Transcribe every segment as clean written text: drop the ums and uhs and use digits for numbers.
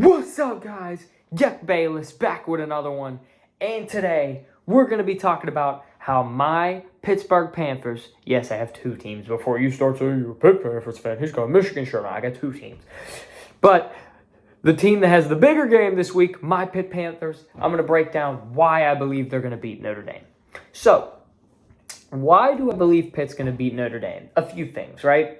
What's up, guys? Jack Bayless back with another one. And today, we're going to be talking about how my Pittsburgh Panthers, yes, I have two teams. Before you start saying you're a Pitt Panthers fan, he's got a Michigan shirt on. I got two teams. But the team that has the bigger game this week, my Pitt Panthers, I'm going to break down why I believe they're going to beat Notre Dame. So, why do I believe Pitt's going to beat Notre Dame? A few things, right?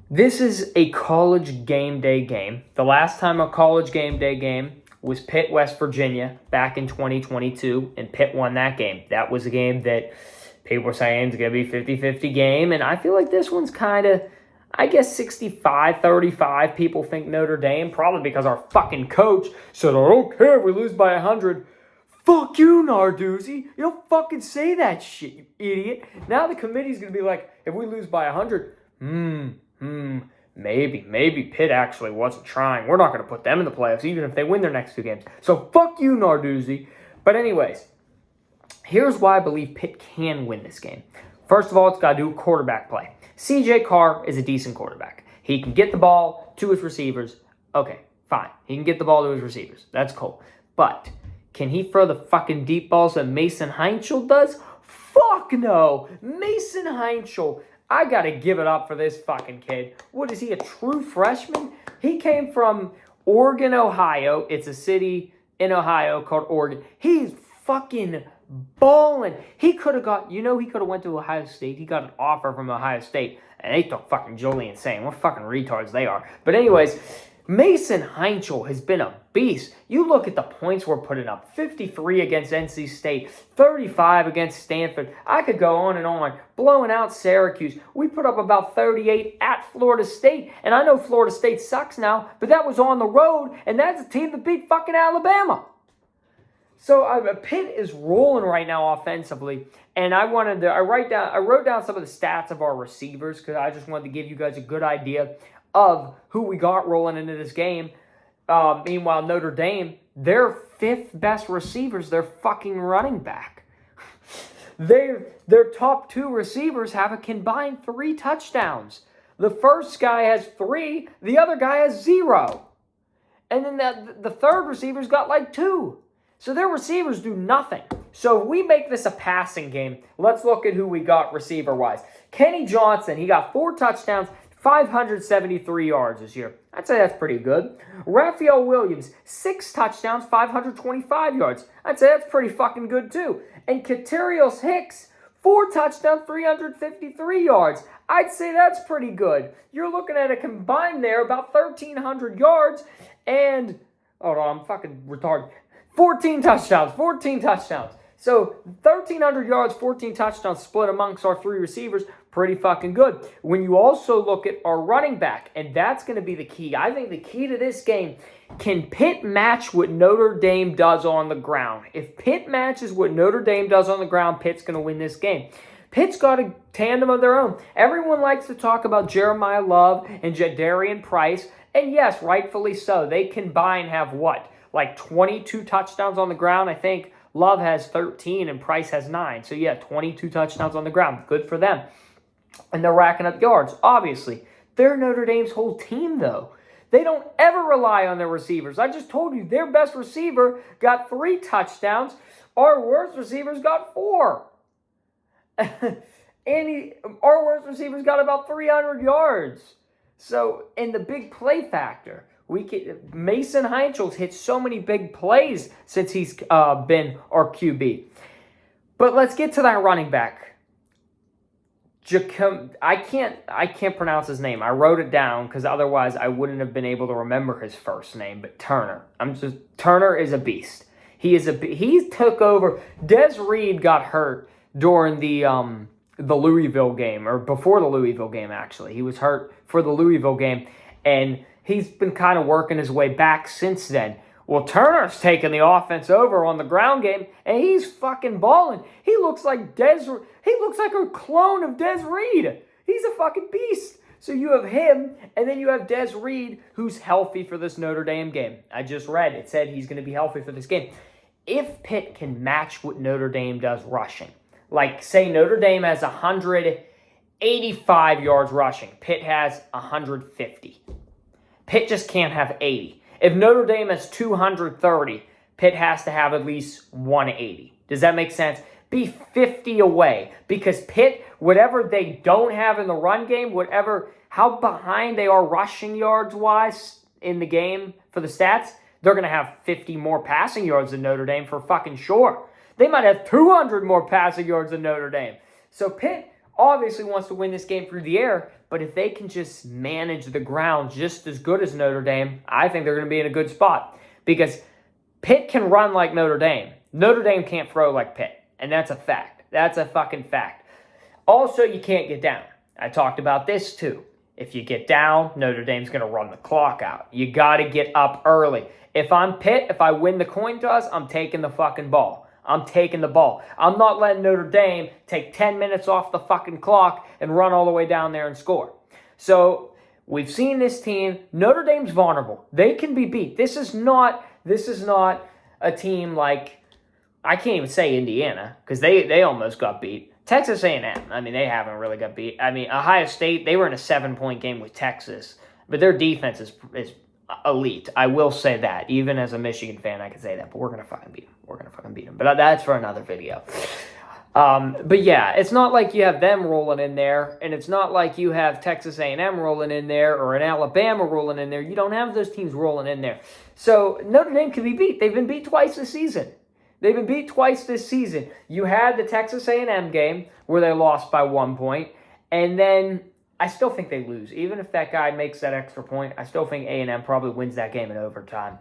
This is a college game day game. The last time a college game day game was Pitt, West Virginia, back in 2022, and Pitt won that game. That was a game that people were saying is going to be a 50-50 game, and I feel like this one's kind of, I guess, 65-35. People think Notre Dame, probably because our fucking coach said, I don't care if we lose by 100. Fuck you, Narduzzi. You don't fucking say that shit, you idiot. Now the committee's going to be like, if we lose by 100, maybe Pitt actually wasn't trying. We're not going to put them in the playoffs, even if they win their next two games. So fuck you, Narduzzi. But anyways, here's why I believe Pitt can win this game. First of all, it's got to do quarterback play. C.J. Carr is a decent quarterback. He can get the ball to his receivers. Okay, fine. He can get the ball to his receivers. That's cool. But can he throw the fucking deep balls that Mason Heinschel does? Fuck no. Mason Heinschel, I gotta give it up for this fucking kid. What is he, a true freshman? He came from Oregon, Ohio. It's a city in Ohio called Oregon. He's fucking balling. He could have went to Ohio State. He got an offer from Ohio State, and they took fucking Julian saying what fucking retards they are. But anyways, Mason Heinschel has been a beast. You look at the points we're putting up. 53 against NC State. 35 against Stanford. I could go on and on. Blowing out Syracuse. We put up about 38 at Florida State. And I know Florida State sucks now, but that was on the road, and that's a team that beat fucking Alabama. So Pitt is rolling right now offensively, and I wrote down some of the stats of our receivers because I just wanted to give you guys a good idea of who we got rolling into this game. Meanwhile, Notre Dame, their fifth best receivers, their fucking running back. Their top two receivers have a combined 3 touchdowns. The first guy has 3, the other guy has 0. And then the third receiver's got like 2. So their receivers do nothing. So if we make this a passing game, let's look at who we got receiver-wise. Kenny Johnson, he got 4 touchdowns, 573 yards this year. I'd say that's pretty good. Raphael Williams, 6 touchdowns, 525 yards. I'd say that's pretty fucking good too. And Katerios Hicks, 4 touchdowns, 353 yards. I'd say that's pretty good. You're looking at a combined there about 1,300 yards and, hold on, I'm fucking retarded. 14 touchdowns. So 1,300 yards, 14 touchdowns split amongst our 3 receivers. Pretty fucking good. When you also look at our running back, and that's going to be the key. I think the key to this game, can Pitt match what Notre Dame does on the ground? If Pitt matches what Notre Dame does on the ground, Pitt's going to win this game. Pitt's got a tandem of their own. Everyone likes to talk about Jeremiah Love and Jadarian Price, and yes, rightfully so. They combined have what? Like 22 touchdowns on the ground. I think Love has 13 and Price has 9. So yeah, 22 touchdowns on the ground. Good for them. And they're racking up yards, obviously. They're Notre Dame's whole team, though. They don't ever rely on their receivers. I just told you, their best receiver got 3 touchdowns. Our worst receivers got 4. Our worst receivers got about 300 yards. So, in the big play factor, Mason Heinschel's hit so many big plays since he's been our QB. But let's get to that running back. I can't pronounce his name. I wrote it down because otherwise I wouldn't have been able to remember his first name. But Turner. Turner is a beast. He took over. Des Reed got hurt during the Louisville game, or before the Louisville game actually. He was hurt for the Louisville game, and he's been kind of working his way back since then. Well, Turner's taking the offense over on the ground game, and he's fucking balling. He looks like a clone of Des Reed. He's a fucking beast. So you have him, and then you have Des Reed, who's healthy for this Notre Dame game. I just read, it said he's going to be healthy for this game. If Pitt can match what Notre Dame does rushing, like say Notre Dame has 185 yards rushing, Pitt has 150. Pitt just can't have 80. If Notre Dame has 230, Pitt has to have at least 180. Does that make sense? Be 50 away, because Pitt, whatever they don't have in the run game, how behind they are rushing yards wise in the game for the stats, they're going to have 50 more passing yards than Notre Dame for fucking sure. They might have 200 more passing yards than Notre Dame. So Pitt obviously wants to win this game through the air, but if they can just manage the ground just as good as Notre Dame, I think they're going to be in a good spot, because Pitt can run like Notre Dame. Notre Dame can't throw like Pitt, and that's a fact. That's a fucking fact. Also, you can't get down. I talked about this too. If you get down, Notre Dame's going to run the clock out. You got to get up early. If I'm Pitt, if I win the coin toss, I'm taking the fucking ball. I'm taking the ball. I'm not letting Notre Dame take 10 minutes off the fucking clock and run all the way down there and score. So we've seen this team. Notre Dame's vulnerable. They can be beat. This is not a team like, I can't even say Indiana, because they almost got beat. Texas A&M, I mean, they haven't really got beat. I mean, Ohio State, they were in a 7-point game with Texas, but their defense is elite. I will say that. Even as a Michigan fan, I can say that, but we're going to fucking beat them. We're going to fucking beat them. But that's for another video. But yeah, it's not like you have them rolling in there, and it's not like you have Texas A&M rolling in there or an Alabama rolling in there. You don't have those teams rolling in there. So Notre Dame can be beat. They've been beat twice this season. You had the Texas A&M game where they lost by 1 point, and then I still think they lose. Even if that guy makes that extra point, I still think A&M probably wins that game in overtime.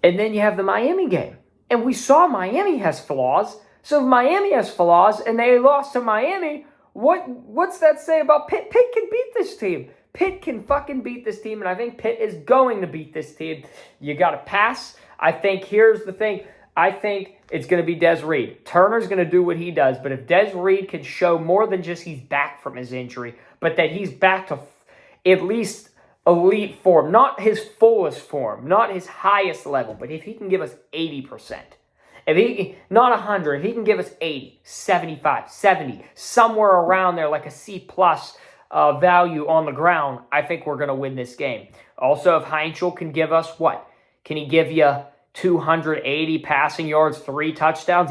And then you have the Miami game, and we saw Miami has flaws. So if Miami has flaws and they lost to Miami, what's that say about Pitt? Pitt can beat this team. Pitt can fucking beat this team, and I think Pitt is going to beat this team. You got to pass. I think here's the thing. I think it's going to be Des Reed. Turner's going to do what he does, but if Des Reed can show more than just he's back from his injury, but that he's back to at least elite form, not his fullest form, not his highest level, but if he can give us 80%, if he, not 100, if he can give us 80, 75, 70, somewhere around there, like a C plus value on the ground, I think we're going to win this game. Also, if Heinzel can give us what? Can he give you 280 passing yards, 3 touchdowns?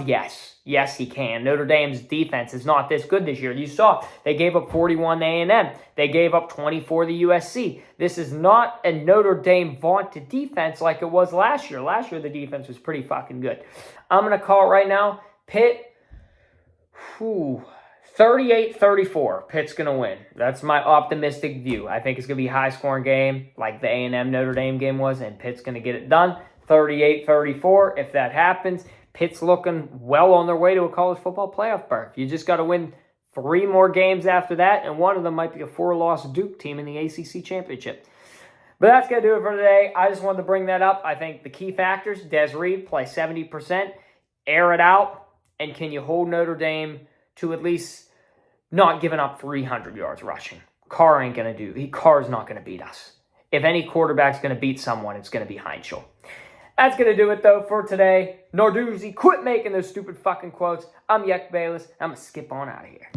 Yes, he can. Notre Dame's defense is not this good this year. You saw they gave up 41 to A&M. They gave up 24 to USC. This is not a Notre Dame vaunted defense like it was last year. Last year, the defense was pretty fucking good. I'm going to call it right now. Pitt, 38-34. Pitt's going to win. That's my optimistic view. I think it's going to be a high-scoring game like the A&M Notre Dame game was, and Pitt's going to get it done. 38-34. If that happens, Pitt's looking well on their way to a college football playoff berth. You just got to win 3 more games after that, and one of them might be a 4-loss Duke team in the ACC championship. But that's going to do it for today. I just wanted to bring that up. I think the key factors, Des Reed, play 70%, air it out, and can you hold Notre Dame to at least not giving up 300 yards rushing? Carr ain't going to do. Carr's not going to beat us. If any quarterback's going to beat someone, it's going to be Heinzel. That's going to do it, though, for today. Narduzzi, quit making those stupid fucking quotes. I'm Yek Bayless. I'm going to skip on out of here.